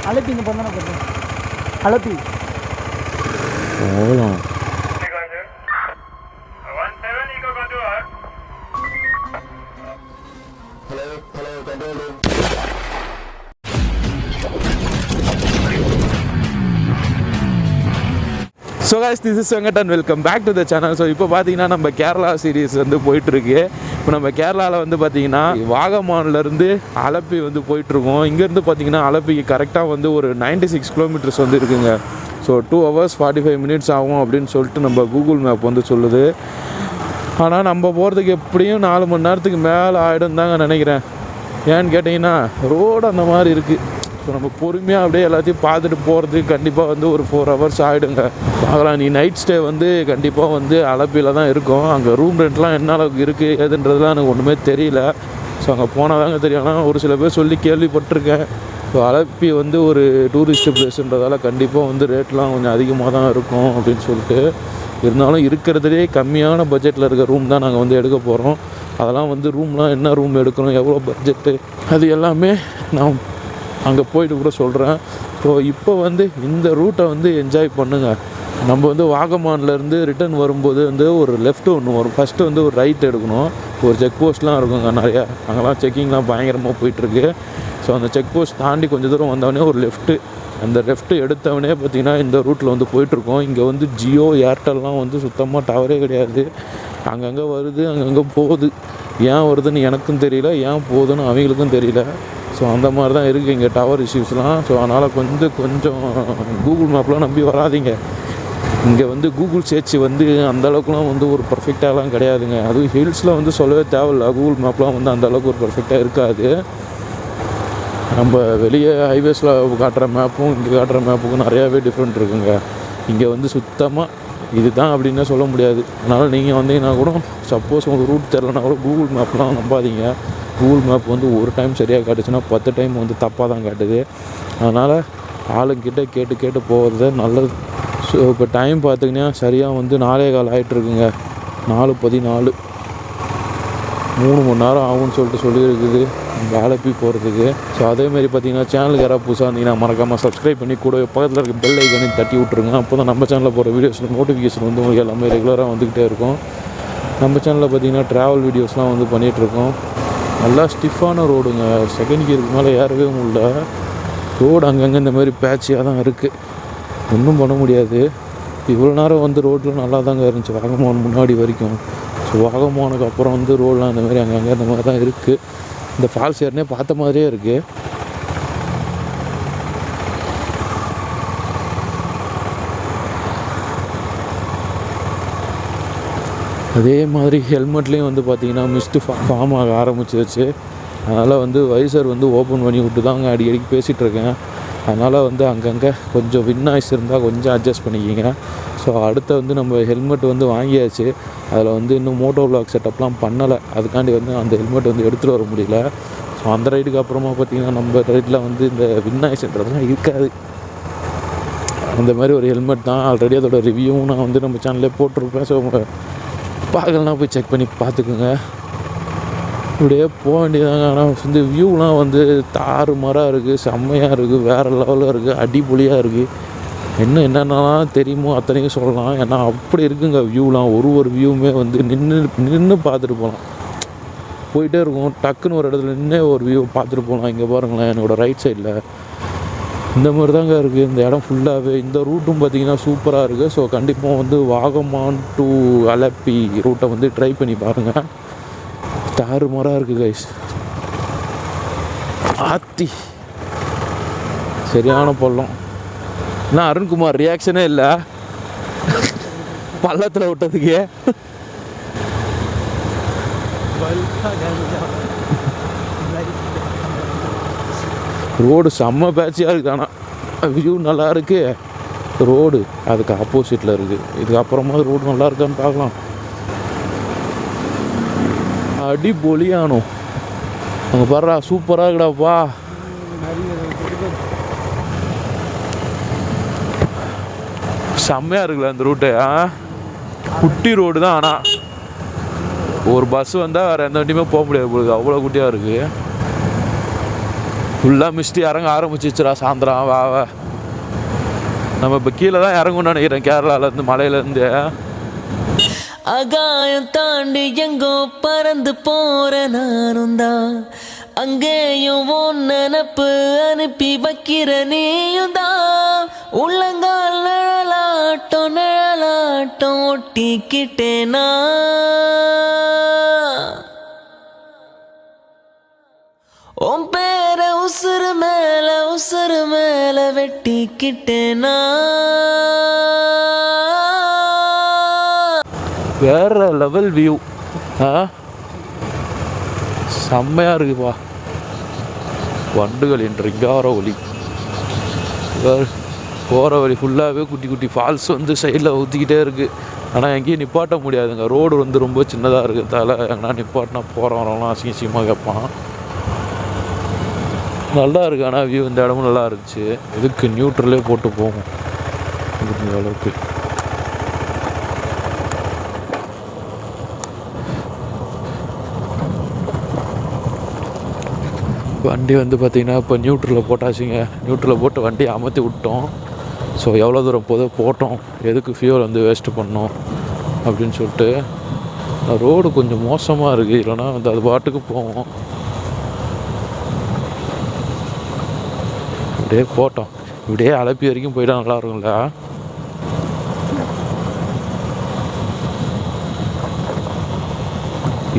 அலப்பி இங்கே பண்ண போகிறேன் அலப்பி போகலாம். So guys, this is Venkat and welcome back to the channel. So இப்போ பார்த்தீங்கன்னா நம்ம கேரளா சீரீஸ் வந்து போயிட்டுருக்கு. இப்போ நம்ம கேரளாவில் வந்து பார்த்தீங்கன்னா வாகமான்லேருந்து அலப்பி வந்து போயிட்டுருக்கோம். இங்கேருந்து பார்த்தீங்கன்னா அலப்பிக்கு கரெக்டாக வந்து ஒரு 96 கிலோமீட்டர்ஸ் வந்து இருக்குங்க. ஸோ 2 hours 45 minutes ஆகும் அப்படின்னு சொல்லிட்டு நம்ம கூகுள் மேப் வந்து சொல்லுது. ஆனால் நம்ம போகிறதுக்கு எப்படியும் 4 மணி நேரத்துக்கு மேலே ஆகிடும் தாங்க நினைக்கிறேன். ஏன்னு கேட்டிங்கன்னா ரோடு அந்த மாதிரி இருக்குது. ஸோ நம்ம பொறுமையாக அப்படியே எல்லாத்தையும் பார்த்துட்டு போகிறதுக்கு கண்டிப்பாக வந்து ஒரு 4 hours ஆகிடுங்க. பார்க்கலாம். நீ நைட் ஸ்டே வந்து கண்டிப்பாக வந்து அலப்பியில் தான் இருக்கும். அங்கே ரூம் ரெண்ட்லாம் என்ன அளவுக்கு இருக்குது ஏதுன்றதுலாம் எனக்கு ஒன்றுமே தெரியல. ஸோ அங்கே போனால் தாங்க தெரியும். ஆனால் ஒரு சில பேர் சொல்லி கேள்விப்பட்டிருக்கேன். ஸோ அலப்பி வந்து ஒரு டூரிஸ்ட் பிளேஸுன்றதால கண்டிப்பாக வந்து ரேட்லாம் கொஞ்சம் அதிகமாக தான் இருக்கும் அப்படின்னு சொல்லிட்டு, இருந்தாலும் இருக்கிறதுலே கம்மியான பட்ஜெட்டில் இருக்க ரூம் தான் நாங்கள் வந்து எடுக்க போகிறோம். அதெல்லாம் வந்து ரூம்லாம் என்ன ரூம் எடுக்கணும், எவ்வளோ பட்ஜெட்டு, அது எல்லாமே நான் அங்கே போயிட்டு கூட சொல்கிறேன். ஸோ இப்போ வந்து இந்த ரூட்டை வந்து என்ஜாய் பண்ணுங்கள். நம்ம வந்து வாகமான்லேருந்து ரிட்டர்ன் வரும்போது வந்து ஒரு லெஃப்ட் ஒன்று வரும். ஃபஸ்ட்டு வந்து ஒரு ரைட் எடுக்கணும். ஒரு செக் போஸ்ட்லாம் இருக்குங்க நிறையா. அங்கெல்லாம் செக்கிங்லாம் பயங்கரமாக போயிட்டுருக்கு. ஸோ அந்த செக் போஸ்ட் தாண்டி கொஞ்சம் தூரம் வந்தவொடனே ஒரு லெஃப்ட்டு, அந்த லெஃப்ட்டு எடுத்தவொடனே பார்த்திங்கன்னா இந்த ரூட்டில் வந்து போயிட்டுருக்கோம். இங்கே வந்து ஜியோ ஏர்டெல்லாம் வந்து சுத்தமாக டவரே கிடையாது. அங்கங்கே வருது, அங்கங்கே போகுது. ஏன் வருதுன்னு எனக்கும் தெரியல, ஏன் போகுதுன்னு அவங்களுக்கும் தெரியல. ஸோ அந்த மாதிரி தான் இருக்குது இங்கே டவர் இஷ்யூஸ்லாம். ஸோ அதனால் கொஞ்சம் கூகுள் மேப்லாம் நம்பி வராதிங்க. இங்கே வந்து கூகுள் சர்ச் வந்து அந்தளவுக்குலாம் வந்து ஒரு பர்ஃபெக்டாகலாம் கிடையாதுங்க. அதுவும் ஹில்ஸில் வந்து சொல்லவே தேவையில்ல. கூகுள் மேப்லாம் வந்து அந்தளவுக்கு ஒரு பர்ஃபெக்டாக இருக்காது. நம்ம வெளியே ஹைவேஸில் காட்டுற மேப்பும் இங்கே காட்டுற மேப்புக்கும் நிறையாவே டிஃப்ரெண்ட் இருக்குங்க. இங்கே வந்து சுத்தமாக இதுதான் அப்படின்னே சொல்ல முடியாது. அதனால் நீங்கள் வந்தீங்கன்னா கூட சப்போஸ் உங்களுக்கு ரூட் தெரிலனா கூட கூகுள் மேப்லாம் நம்பாதீங்க. கூகுள் மேப் வந்து ஒரு டைம் சரியாக காட்டுச்சுன்னா 10 டைம் வந்து தப்பாக தான் காட்டுது. அதனால் ஆளுங்கிட்ட கேட்டு போகிறது நல்லது. ஸோ இப்போ டைம் பார்த்திங்கன்னா சரியாக வந்து 4:15 ஆகிட்டுருக்குங்க. 4:14, 3 மணி நேரம் ஆகும்னு சொல்லிட்டு சொல்லியிருக்குது இந்த அலப்பி போகிறதுக்கு. ஸோ அதேமாரி பார்த்திங்கன்னா சேனலுக்கு யாராவது புதுசாக இருந்தீங்கன்னா மறக்காமல் சப்ஸ்கிரைப் பண்ணி கூட பக்கத்தில் இருக்க பெல் ஐக்கானையும் தட்டி விட்ருங்க. அப்போ தான் நம்ம சேனலில் போகிற வீடியோஸில் நோட்டிஃபிகேஷன் வந்து உங்களுக்கு எல்லாமே ரெகுலராக வந்துக்கிட்டே இருக்கும். நம்ம சேனலில் பார்த்திங்கன்னா ட்ராவல் வீடியோஸ்லாம் வந்து பண்ணிகிட்ருக்கோம். நல்லா ஸ்டிஃபான ரோடுங்க. செகண்ட் கியருக்கு மேலே ஏறவே முடியல. ரோடு அங்கங்கே இந்த மாதிரி பேட்சியாக தான் இருக்குது. ஒன்றும் பண்ண முடியாது. இவ்வளோ நேரம் வந்து ரோட்டில் நல்லா தாங்க இருந்துச்சு வாகமான் முன்னாடி வரைக்கும். ஸோ வாகமானுக்கு அப்புறம் வந்து ரோடெலாம் இந்த மாதிரி அங்கங்கே இந்த மாதிரி தான் இருக்குது. இந்த ஃபால்ஸ் ஏற்கனவே பார்த்த மாதிரியே இருக்குது. அதே மாதிரி ஹெல்மெட்லேயும் வந்து பார்த்திங்கன்னா மிஸ்ட்டு ஃபார்ம் ஆக ஆரம்பிச்சிருச்சு. அதனால் வந்து வைசர் வந்து ஓப்பன் பண்ணி விட்டு தாங்க அடிக்கடிக்கு பேசிகிட்ருக்கேன். அதனால் வந்து அங்கங்கே கொஞ்சம் வின்னாய்ஸ் இருந்தால் கொஞ்சம் அட்ஜஸ்ட் பண்ணிக்கிங்க. ஸோ அடுத்த வந்து நம்ம ஹெல்மெட் வந்து வாங்கியாச்சு. அதில் வந்து இன்னும் MOTOVLOG செட்டப்லாம் பண்ணலை. அதுக்காண்டி வந்து அந்த ஹெல்மெட் வந்து எடுத்துகிட்டு வர முடியல. ஸோ அந்த ரைடுக்கு அப்புறமா பார்த்திங்கன்னா நம்ம ரைட்டில் வந்து இந்த வின்னாய்ஸ்ன்றதுலாம் இருக்காது. அந்த மாதிரி ஒரு ஹெல்மெட் தான். ஆல்ரெடி அதோட ரிவ்யூவும் நான் வந்து நம்ம சேனல்லே போட்டிருப்பேன். ஸோ பார்க்கலாம், போய் செக் பண்ணி பார்த்துக்குங்க. இப்படியே போக வேண்டியதாங்க. ஆனால் வந்து வியூலாம் வந்து தாறுமாறாக இருக்குது, செம்மையாக இருக்குது, வேறு லெவலில் இருக்குது, அடிப்பொலியாக இருக்குது. என்னென்னலாம் தெரியுமோ அத்தனையும் சொல்லலாம். ஏன்னா அப்படி இருக்குங்க வியூலாம். ஒரு வியூவுமே வந்து நின்று பார்த்துட்டு போகலாம். போயிட்டே இருக்கும். டக்குன்னு ஒரு இடத்துல நின்று ஒரு வியூ பார்த்துட்டு போகலாம். இங்கே பாருங்களேன், என்னோடய ரைட் சைடில் இந்த மாதிரி தாங்க இருக்குது இந்த இடம் ஃபுல்லாகவே. இந்த ரூட்டும் பார்த்திங்கன்னா சூப்பராக இருக்குது. ஸோ கண்டிப்பாக வந்து வாகமான் டு அலப்பி ரூட்டை வந்து ட்ரை பண்ணி பாருங்கள். தாறுமாறாக இருக்குது கைஸ். ஆத்தி சரியான பள்ளம். என்ன அருண்குமார் ரியாக்ஷனே இல்லை பள்ளத்தில் விட்டதுக்கு. ரோடு செம்ம பேட்சியாக இருக்குது. ஆனால் வியூ நல்லா இருக்குது. ரோடு அதுக்கு ஆப்போசிட்டில் இருக்குது. இதுக்கப்புறமா ரோடு நல்லா இருக்கான்னு பார்க்கலாம். அடிபொலியானோ அங்கே பாடுறா, சூப்பராக இருக்குடாப்பா. செம்மையாக இருக்குல்ல அந்த ரூட்டு. குட்டி ரோடு தான். ஆனால் ஒரு பஸ் வந்தால் வேறு எந்த வண்டியுமே போக முடியாது பொழுது, அவ்வளோ குட்டியாக இருக்குது. ஃபுல்லாக மிஸ்டி இறங்க ஆரம்பிச்சிச்சுரா சாயந்தரம். வா வா நம்ம இப்போ கீழே தான் இறங்கும்னு நினைக்கிறேன் கேரளாலேருந்து மலையிலேருந்து. ஆகாயம் தாண்டி எங்கோ பறந்து போற நானும் தான், அங்கேயும் உன் நினப்பு அனுப்பி வைக்கிற நீயும் தான். உள்ளங்கால் நிழலாட்டம் நிழலாட்டம் ஒட்டிக்கிட்டேனா, உன் பேர உசுறு மேல வெட்டிக்கிட்டேனா. வேற லெவல் வியூ. செம்மையாக இருக்குப்பா. வண்டுகளின் ரிங்கார ஒலி. போகிற வழி ஃபுல்லாகவே குட்டி குட்டி ஃபால்ஸ் வந்து சைடில் ஊற்றிக்கிட்டே இருக்குது. ஆனால் எங்கேயும் நிப்பாட்ட முடியாதுங்க. ரோடு வந்து ரொம்ப சின்னதாக இருக்கிறதால எங்கன்னா நிப்பாட்டினா போகிறவங்களாம் அசிங்கமாக கேட்பான். நல்லா இருக்குது. ஆனால் வியூ இந்த இடமும் நல்லா இருந்துச்சு. இதுக்கு நியூட்ரலே போட்டு போகும் இந்த அளவுக்கு. வண்டி வந்து பார்த்திங்கன்னா இப்போ நியூட்ரலில் போட்டாச்சுங்க. நியூட்ரலில் போட்டு வண்டியை அமர்த்தி விட்டோம். ஸோ எவ்வளோ தூரம் போட்டோம், எதுக்கு ஃபியூல் வந்து வேஸ்ட்டு பண்ணோம் அப்படின்னு சொல்லிட்டு. ரோடு கொஞ்சம் மோசமாக இருக்குது, இல்லைனா வந்து அது பாட்டுக்கு போவோம். இப்படியே போட்டோம். இப்படியே அலப்பி வரைக்கும் போயிட்டா நல்லா இருக்கும்ல.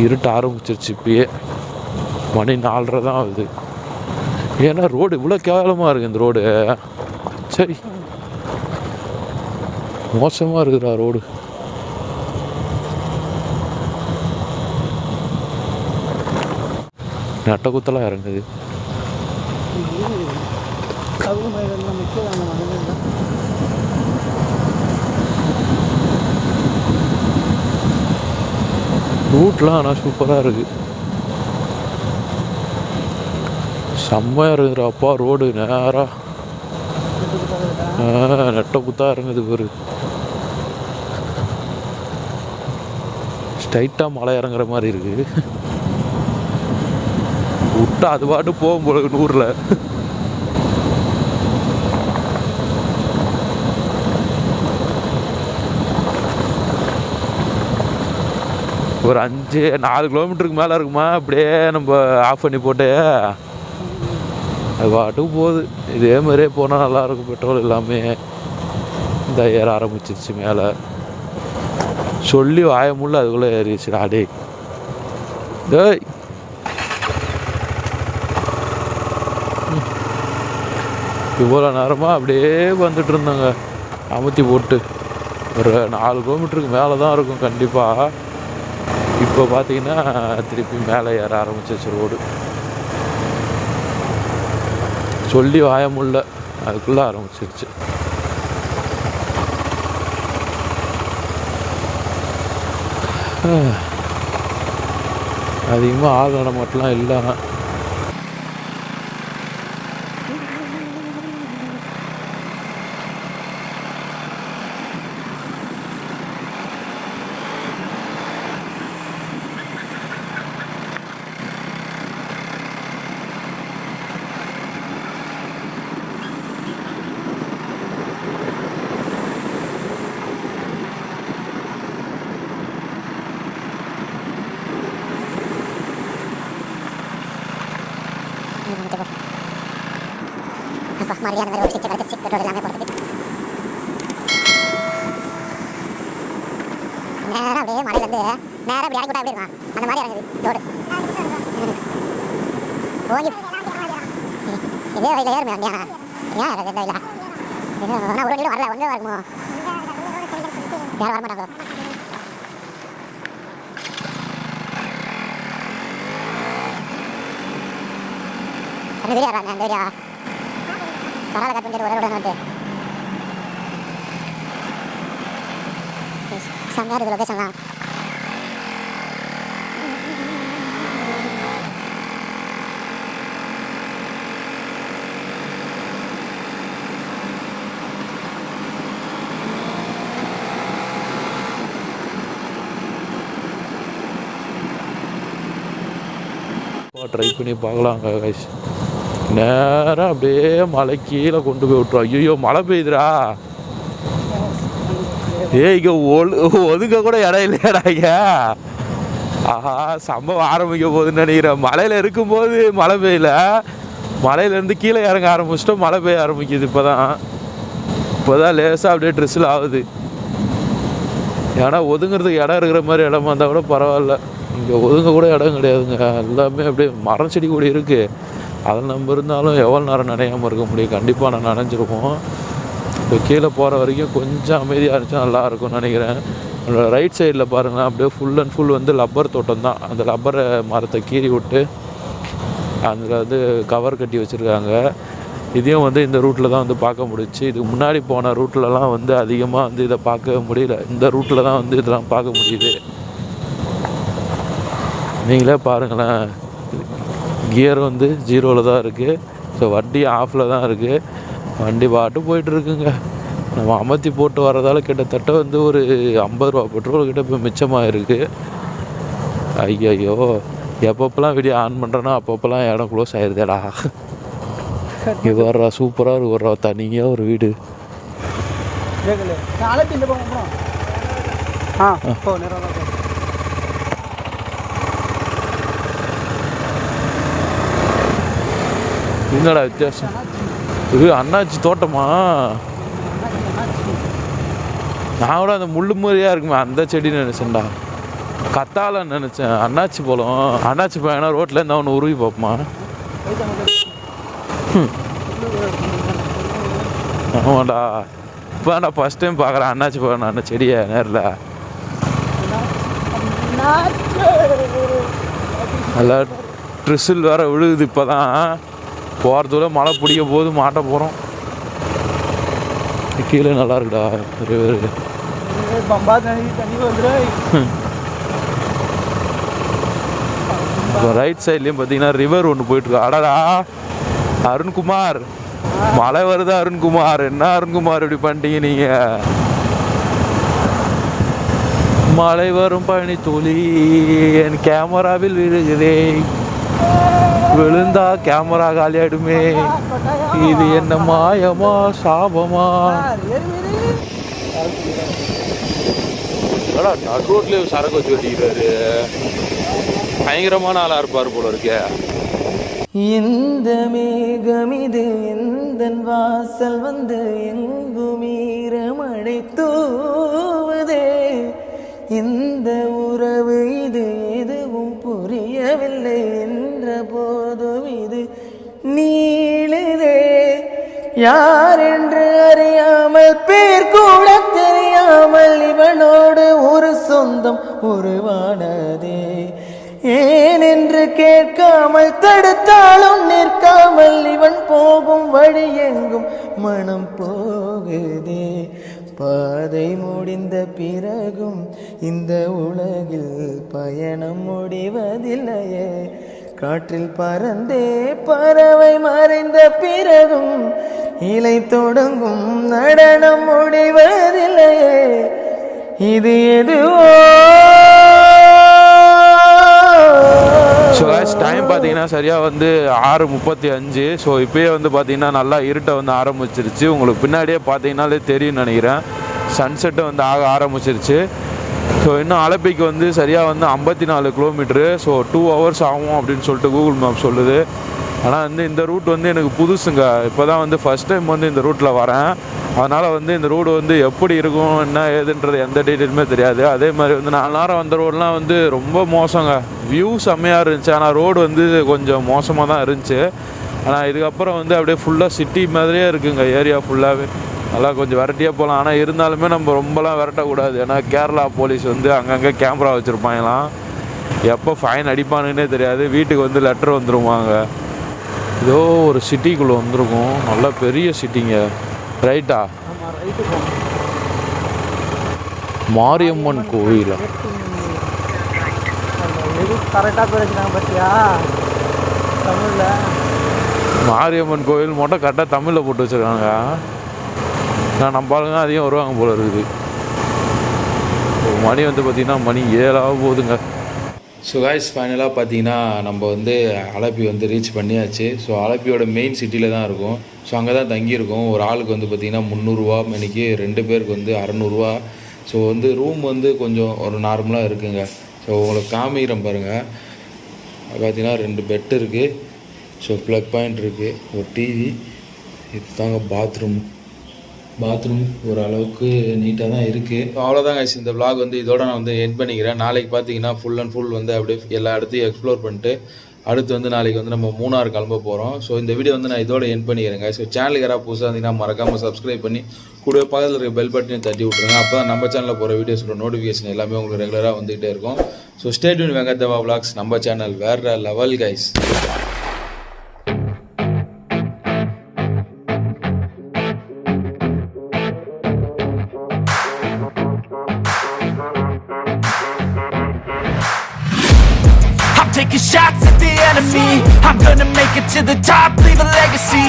இருட்ட ஆரம்பிச்சிருச்சு. இப்பயே மணி 4:30 தான் ஆகுது. ஏன்னா ரோடு இவ்வளோ கேவலமாக இருக்குது. இந்த ரோடு சரி மோசமாக இருக்குதா ரோடு. நட்ட குத்தலாம் இறங்குது. ரூட்லாம் ஆனால் சூப்பராக இருக்குது. செம்மையாக இருக்குதுடா அப்பா. ரோடு நேராக நெட்ட குத்தா இறங்குது பாரு. ஸ்ட்ரைட்டாக மலை இறங்குற மாதிரி இருக்குது. விட்டா அது பாட்டு போகும் போல 100ல். ஒரு 4 கிலோமீட்டருக்கு மேலே இருக்குமா. அப்படியே நம்ம ஆஃப் பண்ணி போட்டு அது பாட்டுக்கு போகுது. இதே மாதிரியே போனால் நல்லாயிருக்கும். பெட்ரோல் எல்லாமே இந்த ஏற ஆரம்பிச்சிருச்சு மேலே. சொல்லி வாயமுள்ள அதுக்குள்ளே ஏறிடுச்சுடா. டேய் டேய் இவ்வளோ நேரமாக அப்படியே வந்துட்டு இருந்தாங்க அமுத்தி போட்டு. ஒரு 4 கிலோமீட்டருக்கு மேலே தான் இருக்கும் கண்டிப்பாக. இப்போ பார்த்தீங்கன்னா திருப்பி மேலே ஏற ஆரம்பிச்சிருச்சு ரோடு. சொல்லி வாயமுள்ள அதுக்குள்ளே ஆரம்பிச்சிருச்சு. அதிகமாக ஆள் நடமாட்டலாம் இல்லை. மறுபடியும் அந்த மாதிரி ஒரு சிக்ஸ் கிடச்சி பெட்ரோல் எல்லாமே போகிறதுக்கு நேரம் அப்படியே மலையிலேருந்து நேரம் இப்படி இறங்கி விட்டா எப்படி இருக்கும் அந்த மாதிரி இறங்குது ரோடு. ஓகே இதே வயலில் ஏறுமே வண்டியா ஏன் இந்த வயலா ஆனால் ஒரு வண்டியில் வரல ஒன்றே வருமோ யாரும் வரமாட்டாங்க. அந்த வீடியோ வராங்க. அந்த வீடியோ பரவாயில்ல கட் பண்ணிட்டு ஒரு வந்து செம்மையாக இருக்குது லொக்கேஷன்லாம். ட்ரை பண்ணி பார்க்கலாங்க கைஸ். நேராக அப்படியே மலை கீழே கொண்டு போய் விட்டுரும். ஐயோ மழை பெய்யுதுடா. இங்கே ஒதுங்க கூட இடம் இல்லையாடா இங்கே. ஆஹா சம்பவம் ஆரம்பிக்க போகுதுன்னு நினைக்கிறேன். மலையில் இருக்கும்போது மழை பெய்யல, மலையிலேருந்து கீழே இறங்க ஆரம்பிச்சிட்டோம், மழை பெய்ய ஆரம்பிக்குது. இப்போ தான் லேசாக அப்படியே ட்ரெஸ்ஸில் ஆகுது. ஏன்னா ஒதுங்கிறதுக்கு இடம் இருக்கிற மாதிரி இடமா இருந்தால் கூட பரவாயில்ல. இங்கே ஒதுங்க கூட இடம் கிடையாதுங்க. எல்லாமே அப்படியே மரம் செடி கூட இருக்குது. அதில் நம்ம இருந்தாலும் எவ்வளோ நேரம் நனையாமல் இருக்க முடியும்? கண்டிப்பாக நான் நனைஞ்சிருப்போம். இப்போ கீழே போகிற வரைக்கும் கொஞ்சம் அமைதியாக இருந்துச்சா நல்லாயிருக்கும்னு நினைக்கிறேன். ரைட் சைடில் பாருங்கள், அப்படியே ஃபுல் அண்ட் ஃபுல் வந்து ரப்பர் தோட்டம் தான். அந்த ரப்பரை மரத்தை கீறி விட்டு அதில் வந்து கவர் கட்டி வச்சுருக்காங்க. இதையும் வந்து இந்த ரூட்டில் தான் வந்து பார்க்க முடிச்சு. இதுக்கு முன்னாடி போன ரூட்லலாம் வந்து அதிகமாக வந்து இதை பார்க்க முடியல. இந்த ரூட்டில் தான் வந்து இதெல்லாம் பார்க்க முடியுது. நீங்களே பாருங்களேன், கியர் வந்து 0ல் தான் இருக்குது. ஸோ வண்டி ஆஃபில் தான் இருக்குது. வண்டி பாட்டு போயிட்டுருக்குங்க. நம்ம அமர்த்தி போட்டு வர்றதால கிட்டத்தட்ட வந்து ஒரு 50 ரூபா பெட்ரோல் கிட்ட இப்போ மிச்சமாக இருக்குது. ஐயோ எப்பப்பெல்லாம் வீடியோ ஆன் பண்ணுறேன்னா அப்பப்பெல்லாம் இடம் க்ளோஸ் ஆயிடுதேடா. இங்கே வர்றா சூப்பராக இருக்கு. வர்றா தனியாக ஒரு வீடு. என்னடா வித்தியாசம்? இது அண்ணாச்சி தோட்டமா? நான் கூட அந்த முள்ளு முறையாக இருக்குமே அந்த செடின்னு நினச்சேன்டா. கத்தாலன்னு நினச்சேன். அண்ணாச்சி பழம். அண்ணாச்சி பழம்னா ரோட்டில் இருந்தால் ஒன்று உருவி பார்ப்போமா? ஆமாண்டா, இப்போ நான் ஃபஸ்ட் டைம் பார்க்குறேன் அண்ணாச்சி பழம் அந்த செடியை நேரில். நல்லா ட்ரிசில் வேறு விழுகுது. இப்போ தான் போகிறதுல மழை பிடிக்க போது மாட்ட போகிறோம். கீழே நல்லா இருக்குடா. இப்போ ரைட் சைட்லேயும் பார்த்தீங்கன்னா ரிவர் ஒன்று போயிட்டுருக்கு. அடடா அருண்குமார், மழை வருதா அருண்குமார்? என்ன அருண்குமார் இப்படி பண்ணிட்டீங்க நீங்கள்? மழை வரும் பழனி துளி என் கேமராவில் விழுகுதே, விழுந்தா கேமரா காலியாடுமே, இது என்ன மாயமா சாபமா? ரோட்லேயே சரக்கு வச்சு வெட்டிக்கிறாரு. பயங்கரமான ஆளாக இருப்பார் போல இருக்கே. இந்த மேகமிது எந்தன் வாசல் வந்து எங்குமீற மழை தூவுதே, இந்த உறவு இது எதுவும் புரியவில்லை என்ற போதும் இது நீளுதே. யார் என்று அறியாமல் பேர் கூட தெரியாமல் இவனோடு ஒரு சொந்தம் உருவானதே. ஏன் என்று கேட்காமல் தடுத்தாலும் நிற்காமல் இவன் போகும் வழி எங்கும் மனம் போகுதே. பாதை முடிந்த பிறகும் இந்த உலகில் பயணம் முடிவதில்லையே. காற்றில் பறந்தே பறவை மறைந்த பிறகும் இலை தொடங்கும் நடனம் முடிவதில்லையே. இது எதுவோ. ஸோ டைம் பார்த்தீங்கன்னா சரியாக வந்து 6:35. ஸோ இப்போயே வந்து பார்த்தீங்கன்னா நல்லா இருட்டை வந்து ஆரம்பிச்சிருச்சு. உங்களுக்கு பின்னாடியே பார்த்தீங்கன்னாலே தெரியும்னு நினைக்கிறேன். சன்செட்டை வந்து ஆக ஆரம்பிச்சிருச்சு. ஸோ இன்னும் அலப்பிக்கு வந்து சரியாக வந்து 54 கிலோமீட்ரு. ஸோ 2 hours ஆகும் அப்படின்னு சொல்லிட்டு கூகுள் மேப் சொல்லுது. ஆனால் வந்து இந்த ரூட் வந்து எனக்கு புதுசுங்க. இப்போ தான் வந்து ஃபஸ்ட் டைம் வந்து இந்த ரூட்டில் வரேன். அதனால் வந்து இந்த ரோடு வந்து எப்படி இருக்கும் என்ன ஏதுன்றது எந்த டீட்டெயிலுமே தெரியாது. அதே மாதிரி வந்து 4 நேரம் வந்த ரோடெலாம் வந்து ரொம்ப மோசங்க. வியூ செம்மையாக இருந்துச்சு, ஆனால் ரோடு வந்து கொஞ்சம் மோசமாக தான் இருந்துச்சு. ஆனால் இதுக்கப்புறம் வந்து அப்படியே ஃபுல்லாக சிட்டி மாதிரியே இருக்குங்க. ஏரியா ஃபுல்லாகவே நல்லா கொஞ்சம் வெரைட்டியாக போகலாம். ஆனால் இருந்தாலுமே நம்ம ரொம்பலாம் விரட்டக்கூடாது. ஏன்னா கேரளா போலீஸ் வந்து அங்கங்கே கேமரா வச்சுருப்பாங்களாம். எப்போ ஃபைன் அடிப்பானுன்னே தெரியாது. வீட்டுக்கு வந்து லெட்டர் வந்துருவாங்க. ஏதோ ஒரு சிட்டிக்குள்ளே வந்திருக்கும். நல்லா பெரிய சிட்டிங்க. ரைட்டா? மாரியம்மன் கோவில். மாரியம்மன் கோவில் மட்டும் கரெக்டாக தமிழில் போட்டு வச்சுருக்காங்க. நான் நம்ம ஆளுங்க அதிகம் வருவாங்க போல இருக்குது. மணி வந்து பார்த்திங்கன்னா மணி 7 ஆக போகுதுங்க. ஸோ காய்ஸ் ஃபைனலாக பார்த்தீங்கன்னா நம்ம வந்து அலப்பி வந்து ரீச் பண்ணியாச்சு. ஸோ அலப்பியோட மெயின் சிட்டியில் தான் இருக்கும். ஸோ அங்கே தான் தங்கியிருக்கோம். ஒரு ஆளுக்கு வந்து பார்த்திங்கன்னா 300 மணிக்கு 2 பேருக்கு வந்து 600. ஸோ வந்து ரூம் வந்து கொஞ்சம் ஒரு நார்மலாக இருக்குங்க. ஸோ உங்களுக்கு காமிக்கிறேன் பாருங்கள். பார்த்தீங்கன்னா 2 பெட் இருக்குது. ஸோ ப்ளக் பாயிண்ட் இருக்குது, ஒரு டிவி. இது தாங்க பாத்ரூம் ஓரளவுக்கு நீட்டாக தான் இருக்குது. அவ்வளோதாங்க guys, இந்த vlog வந்து இதோட நான் வந்து எண்ட் பண்ணிக்கிறேன். நாளைக்கு பார்த்தீங்கன்னா ஃபுல் அண்ட் ஃபுல் வந்து அப்படியே எல்லா இடத்தையும் எக்ஸ்ப்ளோர் பண்ணிட்டு அடுத்து வந்து நாளைக்கு வந்து நம்ம மூணார் கிளம்ப போகிறோம். ஸோ இந்த வீடியோ வந்து நான் இதோட எண்ட் பண்ணிக்கிறேங்க. ஸோ சேனலுக்கு யாராவது புதுசாக இருந்தீங்கன்னா மறக்காமல் சப்ஸ்கிரைப் பண்ணி கூட பக்கத்தில் இருக்க பெல் பட்டனையும் தட்டி விட்ருங்க. அப்போ தான் நம்ம சேனலில் போகிற வீடியோஸோட நோட்டிஃபிகேஷன் எல்லாமே உங்களுக்கு ரெகுலராக வந்துகிட்டே இருக்கும். ஸோ ஸ்டே டியூன் வெங்கத்தேவா vlogs, நம்ம சேனல் வேறு level guys. Taking shots at the enemy, I'm gonna make it to the top, leave a legacy.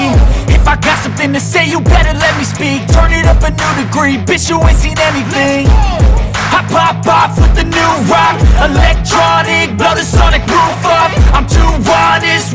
If I got something to say, you better let me speak. Turn it up a new degree, bitch, you ain't seen anything.